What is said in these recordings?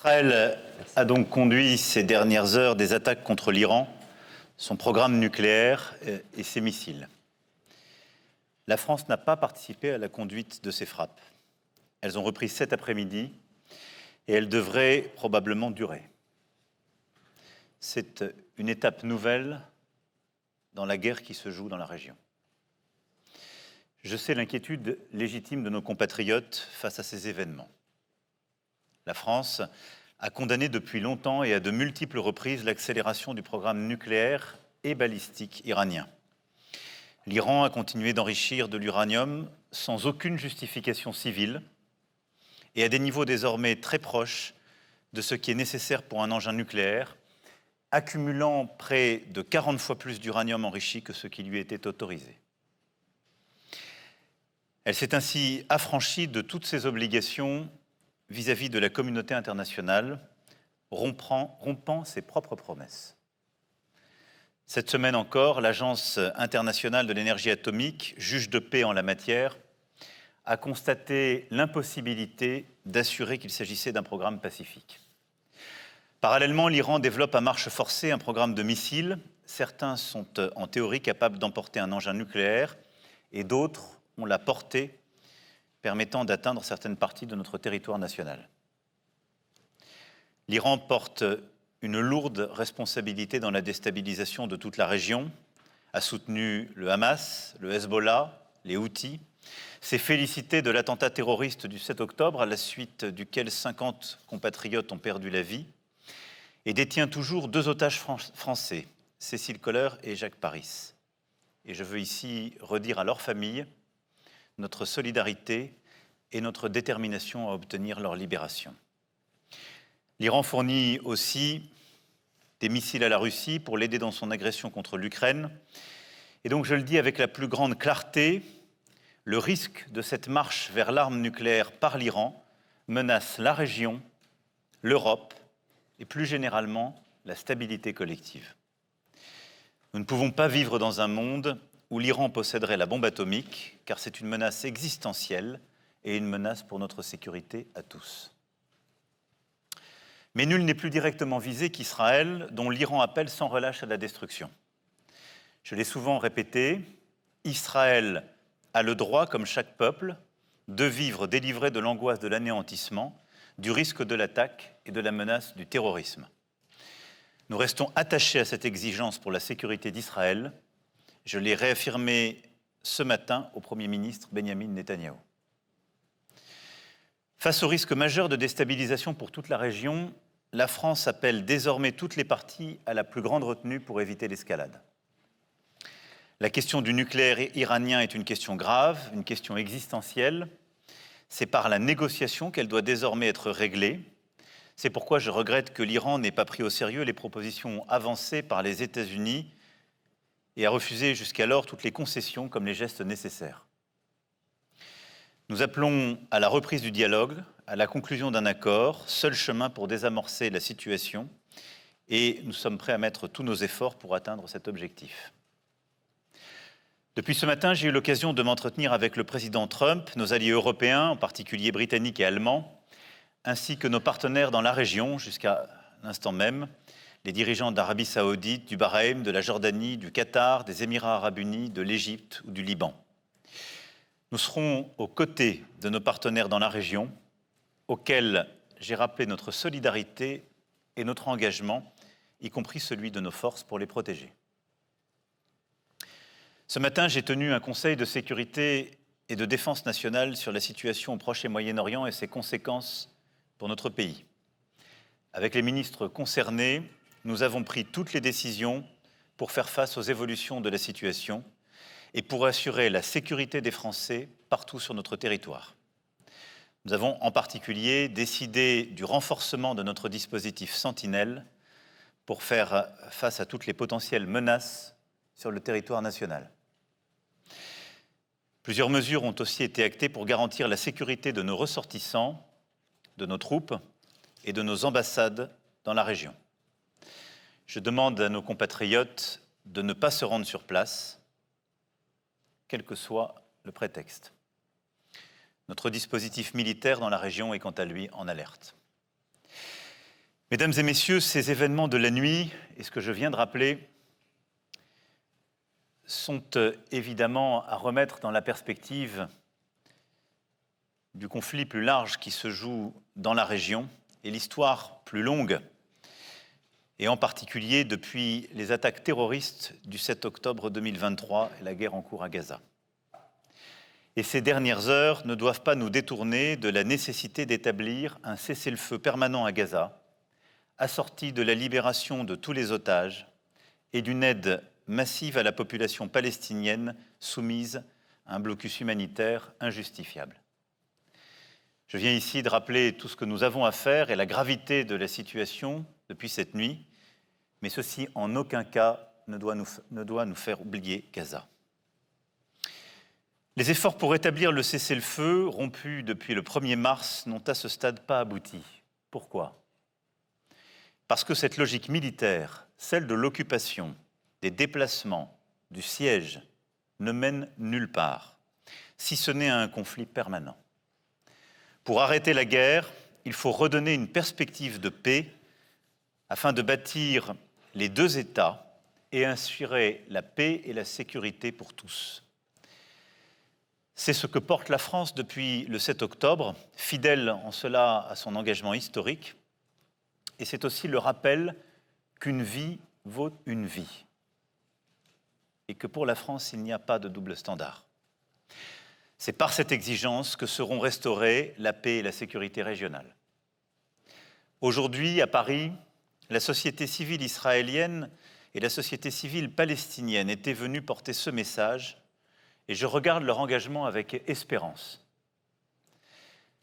Israël a donc conduit ces dernières heures des attaques contre l'Iran, son programme nucléaire et ses missiles. La France n'a pas participé à la conduite de ces frappes. Elles ont repris cet après-midi et elles devraient probablement durer. C'est une étape nouvelle dans la guerre qui se joue dans la région. Je sais l'inquiétude légitime de nos compatriotes face à ces événements. La France a condamné depuis longtemps et à de multiples reprises l'accélération du programme nucléaire et balistique iranien. L'Iran a continué d'enrichir de l'uranium sans aucune justification civile et à des niveaux désormais très proches de ce qui est nécessaire pour un engin nucléaire, accumulant près de 40 fois plus d'uranium enrichi que ce qui lui était autorisé. Elle s'est ainsi affranchie de toutes ses obligations vis-à-vis de la communauté internationale, rompant ses propres promesses. Cette semaine encore, l'Agence internationale de l'énergie atomique, juge de paix en la matière, a constaté l'impossibilité d'assurer qu'il s'agissait d'un programme pacifique. Parallèlement, l'Iran développe à marche forcée un programme de missiles. Certains sont en théorie capables d'emporter un engin nucléaire et d'autres ont la portée permettant d'atteindre certaines parties de notre territoire national. L'Iran porte une lourde responsabilité dans la déstabilisation de toute la région, a soutenu le Hamas, le Hezbollah, les Houthis, s'est félicité de l'attentat terroriste du 7 octobre, à la suite duquel 50 compatriotes ont perdu la vie, et détient toujours 2 otages français, Cécile Kohler et Jacques Paris. Et je veux ici redire à leurs familles notre solidarité et notre détermination à obtenir leur libération. L'Iran fournit aussi des missiles à la Russie pour l'aider dans son agression contre l'Ukraine. Et donc, je le dis avec la plus grande clarté, le risque de cette marche vers l'arme nucléaire par l'Iran menace la région, l'Europe et plus généralement la stabilité collective. Nous ne pouvons pas vivre dans un monde où l'Iran posséderait la bombe atomique, car c'est une menace existentielle et une menace pour notre sécurité à tous. Mais nul n'est plus directement visé qu'Israël, dont l'Iran appelle sans relâche à la destruction. Je l'ai souvent répété, Israël a le droit, comme chaque peuple, de vivre délivré de l'angoisse de l'anéantissement, du risque de l'attaque et de la menace du terrorisme. Nous restons attachés à cette exigence pour la sécurité d'Israël. Je l'ai réaffirmé ce matin au Premier ministre Benyamin Netanyahou. Face au risque majeur de déstabilisation pour toute la région, la France appelle désormais toutes les parties à la plus grande retenue pour éviter l'escalade. La question du nucléaire iranien est une question grave, une question existentielle. C'est par la négociation qu'elle doit désormais être réglée. C'est pourquoi je regrette que l'Iran n'ait pas pris au sérieux les propositions avancées par les États-Unis et a refusé jusqu'alors toutes les concessions comme les gestes nécessaires. Nous appelons à la reprise du dialogue, à la conclusion d'un accord, seul chemin pour désamorcer la situation, et nous sommes prêts à mettre tous nos efforts pour atteindre cet objectif. Depuis ce matin, j'ai eu l'occasion de m'entretenir avec le président Trump, nos alliés européens, en particulier britanniques et allemands, ainsi que nos partenaires dans la région, jusqu'à l'instant même, les dirigeants d'Arabie Saoudite, du Bahreïn, de la Jordanie, du Qatar, des Émirats Arabes Unis, de l'Égypte ou du Liban. Nous serons aux côtés de nos partenaires dans la région, auxquels j'ai rappelé notre solidarité et notre engagement, y compris celui de nos forces pour les protéger. Ce matin, j'ai tenu un conseil de sécurité et de défense nationale sur la situation au Proche et Moyen-Orient et ses conséquences pour notre pays. Avec les ministres concernés, nous avons pris toutes les décisions pour faire face aux évolutions de la situation et pour assurer la sécurité des Français partout sur notre territoire. Nous avons en particulier décidé du renforcement de notre dispositif Sentinelle pour faire face à toutes les potentielles menaces sur le territoire national. Plusieurs mesures ont aussi été actées pour garantir la sécurité de nos ressortissants, de nos troupes et de nos ambassades dans la région. Je demande à nos compatriotes de ne pas se rendre sur place, quel que soit le prétexte. Notre dispositif militaire dans la région est quant à lui en alerte. Mesdames et messieurs, ces événements de la nuit et ce que je viens de rappeler sont évidemment à remettre dans la perspective du conflit plus large qui se joue dans la région et l'histoire plus longue, et en particulier depuis les attaques terroristes du 7 octobre 2023 et la guerre en cours à Gaza. Et ces dernières heures ne doivent pas nous détourner de la nécessité d'établir un cessez-le-feu permanent à Gaza, assorti de la libération de tous les otages et d'une aide massive à la population palestinienne soumise à un blocus humanitaire injustifiable. Je viens ici de rappeler tout ce que nous avons à faire et la gravité de la situation depuis cette nuit, mais ceci en aucun cas ne doit nous faire oublier Gaza. Les efforts pour établir le cessez-le-feu, rompu depuis le 1er mars, n'ont à ce stade pas abouti. Pourquoi ? Parce que cette logique militaire, celle de l'occupation, des déplacements, du siège, ne mène nulle part, si ce n'est à un conflit permanent. Pour arrêter la guerre, il faut redonner une perspective de paix afin de bâtir les deux États et assurer la paix et la sécurité pour tous. C'est ce que porte la France depuis le 7 octobre, fidèle en cela à son engagement historique. Et c'est aussi le rappel qu'une vie vaut une vie. Et que pour la France, il n'y a pas de double standard. C'est par cette exigence que seront restaurées la paix et la sécurité régionale. Aujourd'hui, à Paris, la société civile israélienne et la société civile palestinienne étaient venues porter ce message, et je regarde leur engagement avec espérance.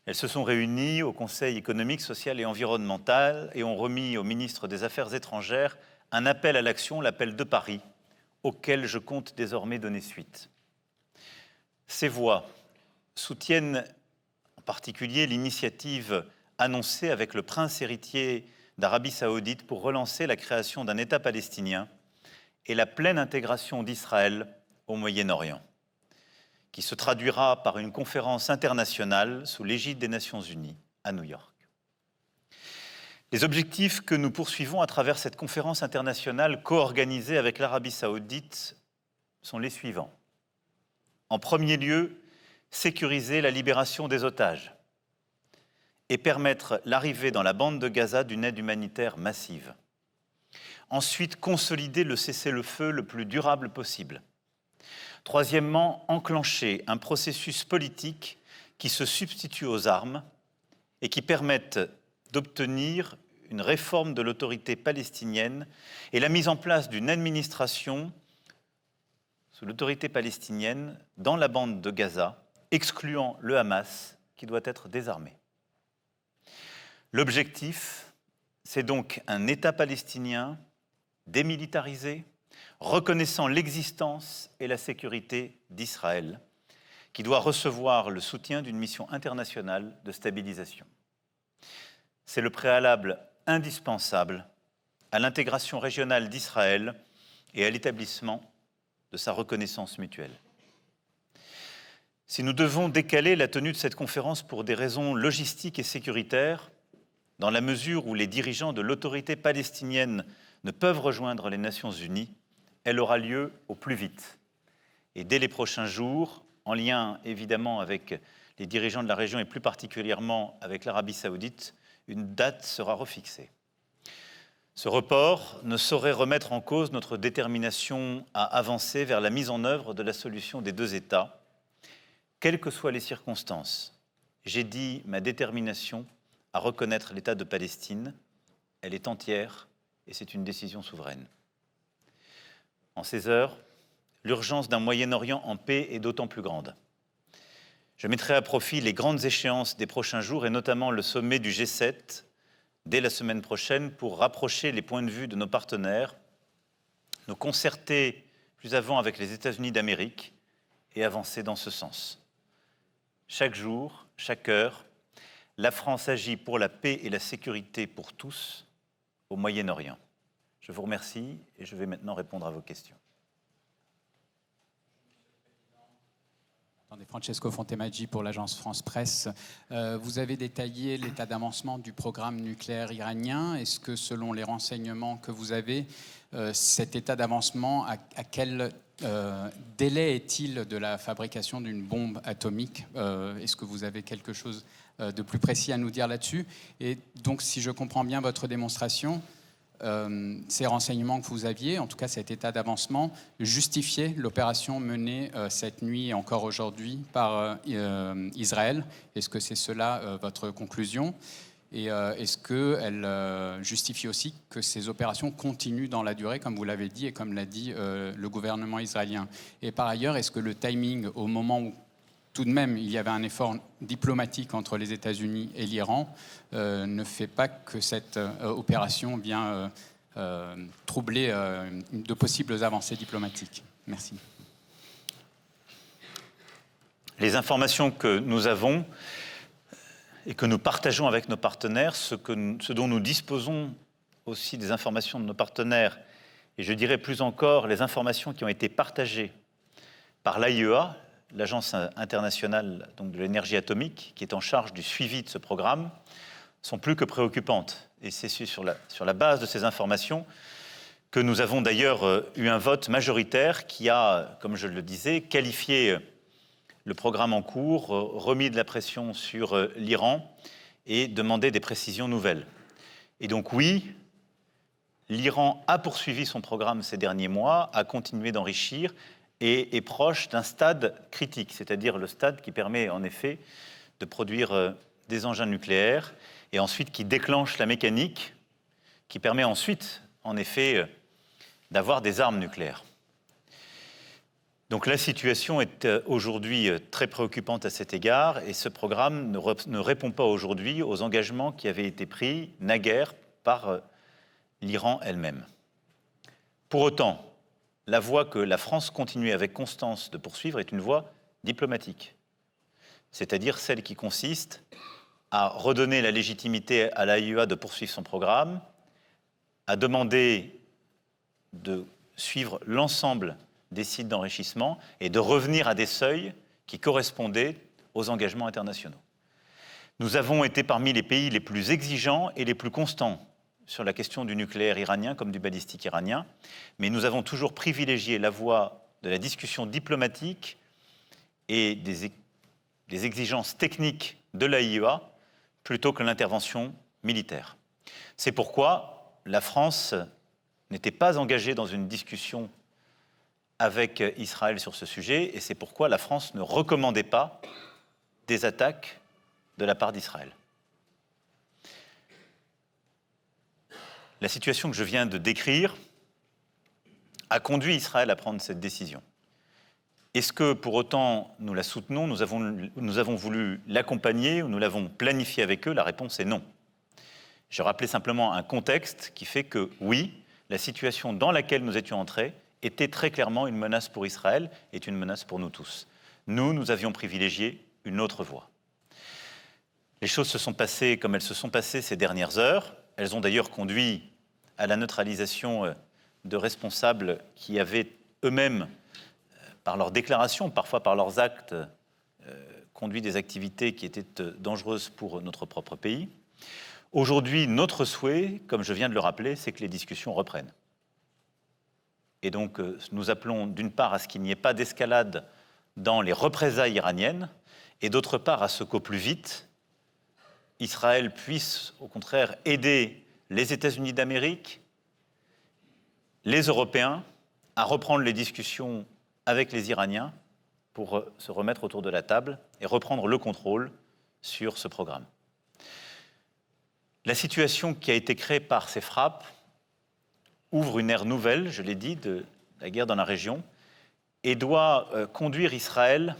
Elles se sont réunies au Conseil économique, social et environnemental et ont remis au ministre des Affaires étrangères un appel à l'action, l'appel de Paris, auquel je compte désormais donner suite. Ces voix soutiennent en particulier l'initiative annoncée avec le prince héritier d'Arabie saoudite pour relancer la création d'un État palestinien et la pleine intégration d'Israël au Moyen-Orient, qui se traduira par une conférence internationale sous l'égide des Nations Unies à New York. Les objectifs que nous poursuivons à travers cette conférence internationale co-organisée avec l'Arabie saoudite sont les suivants. En premier lieu, sécuriser la libération des otages et permettre l'arrivée dans la bande de Gaza d'une aide humanitaire massive. Ensuite, consolider le cessez-le-feu le plus durable possible. Troisièmement, enclencher un processus politique qui se substitue aux armes et qui permette d'obtenir une réforme de l'autorité palestinienne et la mise en place d'une administration sous l'autorité palestinienne dans la bande de Gaza, excluant le Hamas qui doit être désarmé. L'objectif, c'est donc un État palestinien démilitarisé, reconnaissant l'existence et la sécurité d'Israël, qui doit recevoir le soutien d'une mission internationale de stabilisation. C'est le préalable indispensable à l'intégration régionale d'Israël et à l'établissement de sa reconnaissance mutuelle. Si nous devons décaler la tenue de cette conférence pour des raisons logistiques et sécuritaires, dans la mesure où les dirigeants de l'autorité palestinienne ne peuvent rejoindre les Nations Unies, elle aura lieu au plus vite. Et dès les prochains jours, en lien évidemment avec les dirigeants de la région et plus particulièrement avec l'Arabie saoudite, une date sera refixée. Ce report ne saurait remettre en cause notre détermination à avancer vers la mise en œuvre de la solution des deux États, quelles que soient les circonstances. J'ai dit ma détermination à reconnaître l'État de Palestine. Elle est entière et c'est une décision souveraine. En ces heures, l'urgence d'un Moyen-Orient en paix est d'autant plus grande. Je mettrai à profit les grandes échéances des prochains jours et notamment le sommet du G7 dès la semaine prochaine pour rapprocher les points de vue de nos partenaires, nous concerter plus avant avec les États-Unis d'Amérique et avancer dans ce sens. Chaque jour, chaque heure, la France agit pour la paix et la sécurité pour tous au Moyen-Orient. Je vous remercie et je vais maintenant répondre à vos questions. Francesco Fontemaggi pour l'agence France Presse. Vous avez détaillé l'état d'avancement du programme nucléaire iranien. Est-ce que, selon les renseignements que vous avez, cet état d'avancement, à quel délai est-il de la fabrication d'une bombe atomique? Est-ce que vous avez quelque chose de plus précis à nous dire là-dessus? Et donc, si je comprends bien votre démonstration, ces renseignements que vous aviez, en tout cas cet état d'avancement, justifiaient l'opération menée cette nuit et encore aujourd'hui par Israël. Est-ce que c'est cela votre conclusion? Et est-ce qu'elle justifie aussi que ces opérations continuent dans la durée, comme vous l'avez dit et comme l'a dit le gouvernement israélien? Et par ailleurs, est-ce que le timing, au moment où tout de même il y avait un effort diplomatique entre les États-Unis et l'Iran, ne fait pas que cette opération vient troubler de possibles avancées diplomatiques? Merci. Les informations que nous avons et que nous partageons avec nos partenaires, ce dont nous disposons aussi des informations de nos partenaires, et je dirais plus encore les informations qui ont été partagées par l'AIEA, l'Agence internationale donc, de l'énergie atomique, qui est en charge du suivi de ce programme, sont plus que préoccupantes. Et c'est sur la base de ces informations que nous avons d'ailleurs eu un vote majoritaire qui a, comme je le disais, qualifié le programme en cours, remis de la pression sur l'Iran et demandé des précisions nouvelles. Et donc oui, l'Iran a poursuivi son programme ces derniers mois, a continué d'enrichir et est proche d'un stade critique, c'est-à-dire le stade qui permet en effet de produire des engins nucléaires et ensuite qui déclenche la mécanique qui permet ensuite, en effet, d'avoir des armes nucléaires. Donc la situation est aujourd'hui très préoccupante à cet égard et ce programme ne répond pas aujourd'hui aux engagements qui avaient été pris naguère par l'Iran elle-même. Pour autant, la voie que la France continue avec constance de poursuivre est une voie diplomatique, c'est-à-dire celle qui consiste à redonner la légitimité à l'AIEA de poursuivre son programme, à demander de suivre l'ensemble des sites d'enrichissement et de revenir à des seuils qui correspondaient aux engagements internationaux. Nous avons été parmi les pays les plus exigeants et les plus constants sur la question du nucléaire iranien comme du balistique iranien, mais nous avons toujours privilégié la voie de la discussion diplomatique et des exigences techniques de l'AIEA plutôt que l'intervention militaire. C'est pourquoi la France n'était pas engagée dans une discussion avec Israël sur ce sujet, et c'est pourquoi la France ne recommandait pas des attaques de la part d'Israël. La situation que je viens de décrire a conduit Israël à prendre cette décision. Est-ce que, pour autant, nous la soutenons, nous avons voulu l'accompagner ou nous l'avons planifié avec eux? La réponse est non. Je rappelais simplement un contexte qui fait que, oui, la situation dans laquelle nous étions entrés était très clairement une menace pour Israël, est une menace pour nous tous. Nous avions privilégié une autre voie. Les choses se sont passées comme elles se sont passées ces dernières heures. Elles ont d'ailleurs conduit à la neutralisation de responsables qui avaient eux-mêmes, par leurs déclarations, parfois par leurs actes, conduit des activités qui étaient dangereuses pour notre propre pays. Aujourd'hui, notre souhait, comme je viens de le rappeler, c'est que les discussions reprennent. Et donc, nous appelons d'une part à ce qu'il n'y ait pas d'escalade dans les représailles iraniennes, et d'autre part à ce qu'au plus vite, Israël puisse, au contraire, aider les États-Unis d'Amérique, les Européens, à reprendre les discussions avec les Iraniens pour se remettre autour de la table et reprendre le contrôle sur ce programme. La situation qui a été créée par ces frappes ouvre une ère nouvelle, je l'ai dit, de la guerre dans la région et doit conduire Israël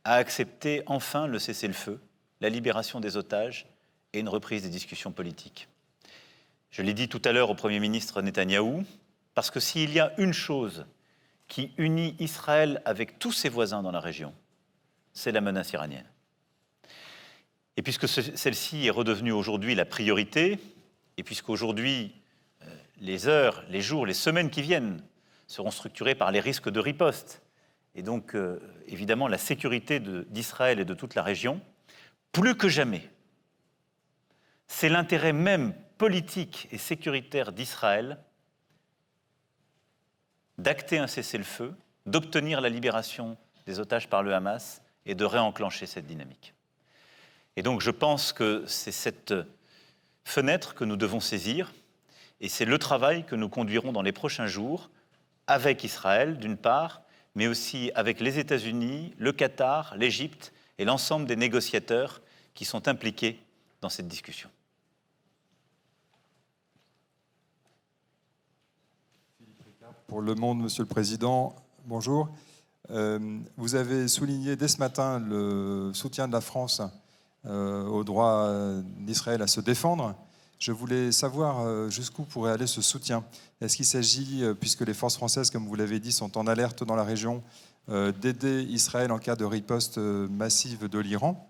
à accepter enfin le cessez-le-feu, la libération des otages et une reprise des discussions politiques. Je l'ai dit tout à l'heure au Premier ministre Netanyahou, parce que s'il y a une chose qui unit Israël avec tous ses voisins dans la région, c'est la menace iranienne. Et puisque celle-ci est redevenue aujourd'hui la priorité, et puisqu'aujourd'hui, les heures, les jours, les semaines qui viennent seront structurés par les risques de riposte et donc évidemment la sécurité d'Israël et de toute la région, plus que jamais, c'est l'intérêt même politique et sécuritaire d'Israël d'acter un cessez-le-feu, d'obtenir la libération des otages par le Hamas et de réenclencher cette dynamique. Et donc je pense que c'est cette fenêtre que nous devons saisir, et c'est le travail que nous conduirons dans les prochains jours avec Israël, d'une part, mais aussi avec les États-Unis, le Qatar, l'Égypte et l'ensemble des négociateurs qui sont impliqués dans cette discussion. Pour Le Monde, Monsieur le Président, bonjour. Vous avez souligné dès ce matin le soutien de la France au droit d'Israël à se défendre. Je voulais savoir jusqu'où pourrait aller ce soutien. Est-ce qu'il s'agit, puisque les forces françaises, comme vous l'avez dit, sont en alerte dans la région, d'aider Israël en cas de riposte massive de l'Iran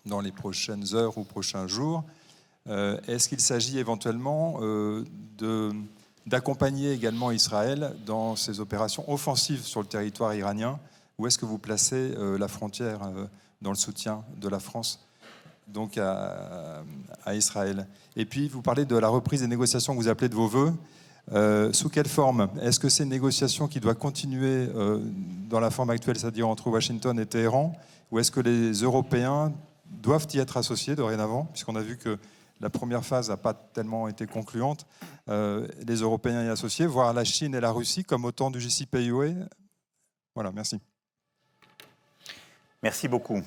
dans les prochaines heures ou prochains jours? Est-ce qu'il s'agit éventuellement d'accompagner également Israël dans ses opérations offensives sur le territoire iranien? Où est-ce que vous placez la frontière dans le soutien de la France donc à Israël? Et puis, vous parlez de la reprise des négociations que vous appelez de vos voeux. Sous quelle forme? Est-ce que c'est une négociation qui doit continuer dans la forme actuelle, c'est-à-dire entre Washington et Téhéran, ou est-ce que les Européens doivent y être associés dorénavant, puisqu'on a vu que la première phase n'a pas tellement été concluante, les Européens y associés, voire la Chine et la Russie comme au temps du JCPOA? Voilà, merci. Merci beaucoup.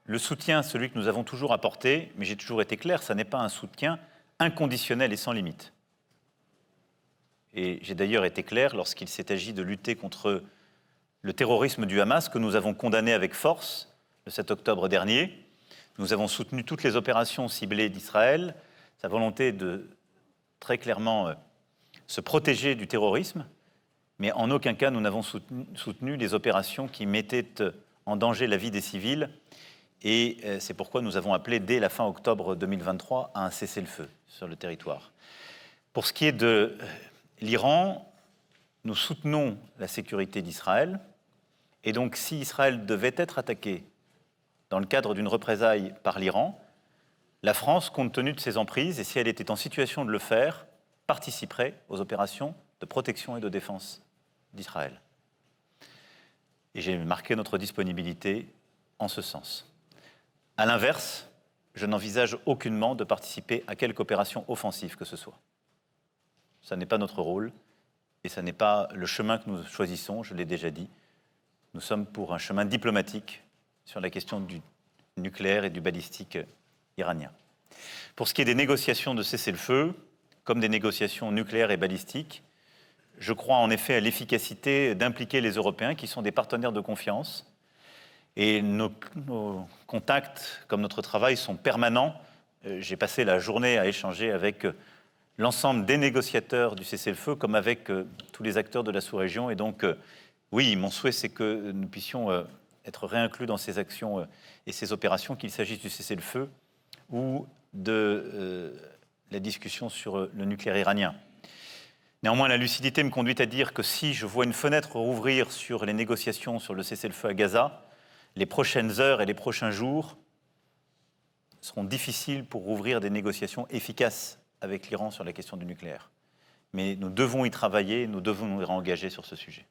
Le soutien, celui que nous avons toujours apporté, mais j'ai toujours été clair, ça n'est pas un soutien inconditionnel et sans limite. Et j'ai d'ailleurs été clair lorsqu'il s'est agi de lutter contre le terrorisme du Hamas, que nous avons condamné avec force le 7 octobre dernier. Nous avons soutenu toutes les opérations ciblées d'Israël, sa volonté de très clairement se protéger du terrorisme, mais en aucun cas nous n'avons soutenu les opérations qui mettaient en danger la vie des civils. Et c'est pourquoi nous avons appelé dès la fin octobre 2023 à un cessez-le-feu sur le territoire. Pour ce qui est de l'Iran, nous soutenons la sécurité d'Israël. Et donc si Israël devait être attaqué dans le cadre d'une représaille par l'Iran, la France, compte tenu de ses emprises, et si elle était en situation de le faire, participerait aux opérations de protection et de défense d'Israël. Et j'ai marqué notre disponibilité en ce sens. À l'inverse, je n'envisage aucunement de participer à quelque opération offensive que ce soit. Ça n'est pas notre rôle et ça n'est pas le chemin que nous choisissons, je l'ai déjà dit. Nous sommes pour un chemin diplomatique sur la question du nucléaire et du balistique iranien. Pour ce qui est des négociations de cessez-le-feu, comme des négociations nucléaires et balistiques, je crois en effet à l'efficacité d'impliquer les Européens qui sont des partenaires de confiance. Et nos contacts, comme notre travail, sont permanents. J'ai passé la journée à échanger avec l'ensemble des négociateurs du cessez-le-feu, comme avec tous les acteurs de la sous-région. Et donc, oui, mon souhait, c'est que nous puissions être réinclus dans ces actions et ces opérations, qu'il s'agisse du cessez-le-feu ou de la discussion sur le nucléaire iranien. Néanmoins, la lucidité me conduit à dire que si je vois une fenêtre rouvrir sur les négociations sur le cessez-le-feu à Gaza, les prochaines heures et les prochains jours seront difficiles pour rouvrir des négociations efficaces avec l'Iran sur la question du nucléaire. Mais nous devons y travailler, nous devons nous engager sur ce sujet.